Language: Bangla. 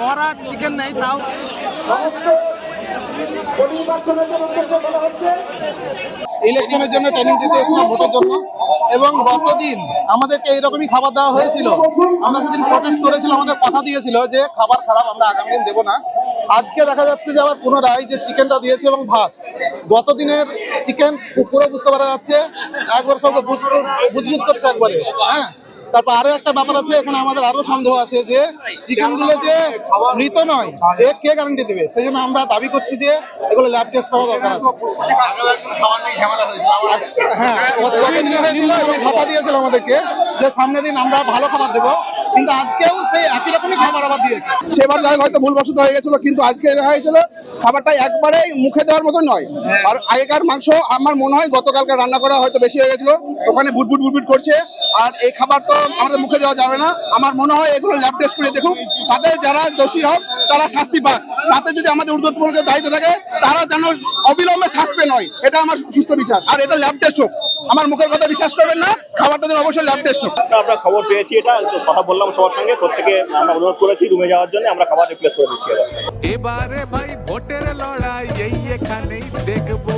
মরা চিকেন নেই, তাও ইলেকশনের জন্য ট্রেনিং দিতে এসেছিলাম, ভোটের জন্য। এবং গতদিন আমাদেরকে এইরকমই খাবার দেওয়া হয়েছিল। আমরা সেদিন প্রটেস্ট করেছিলাম, আমাদের কথা দিয়েছিল যে খাবার খারাপ, আমরা আগামী দিন দেবো না। আজকে দেখা যাচ্ছে যে আবার পুনরায় যে চিকেনটা দিয়েছে এবং ভাত, গতদিনের চিকেন পুরো বুঝতে পারা যাচ্ছে একবার সব বুজবুজ করছে একবারে। হ্যাঁ, তারপর আরো একটা ব্যাপার আছে, এখানে আমাদের আরো সন্দেহ আছে যে চিকেন গুলো যে মৃত নয়, এর কে গ্যারান্টি দেবে? সেই জন্য আমরা দাবি করছি যে এগুলো ল্যাব টেস্ট করা দরকার আছে। হ্যাঁ, গতদিনে হয়েছিল এবং কথা দিয়েছিল আমাদেরকে যে সামনের দিন আমরা ভালো খাবার দেবো, কিন্তু আজকেও সেই একই রকমই খাবার আবার দিয়েছে। সেবার জায়গায় হয়তো ভুলবশত হয়ে গেছিল, কিন্তু আজকে দেখা হয়েছিল খাবারটা একবারেই মুখে দেওয়ার মতো নয়। আর আগেকার মাংস আমার মনে হয় গতকালকে রান্না করা হয়তো বেশি হয়ে গেছিল, ওখানে বুটবুট বুটবুট করছে। আর এই খাবার তো আমাদের মুখে দেওয়া যাবে না। আমার মনে হয় এগুলো ল্যাব টেস্ট করে দেখুক, তাদের যারা দোষী হোক তারা শাস্তি পাক। তাতে যদি আমাদের ঊর্ধ্বতন দায়িত্ব থাকে, তারা যেন অবিলম্বে সাসপেন্ড হয়, এটা আমার সুস্থ বিচার। আর এটা ল্যাব টেস্ট হোক, আমার মুখের কথা বিশ্বাস করবেন না, খাবারটা যেন অবশ্যই ল্যাব টেস্ট হোক। আমরা খবর পেয়েছি, এটা কথা বললাম সবার সঙ্গে, প্রত্যেকে আমরা অনুরোধ করেছি রুমে যাওয়ার জন্য, আমরা খাবার রিপ্লেস করে দিচ্ছি। এবারে ভাই ভোটের লড়াই এই এখানেই দেখবো।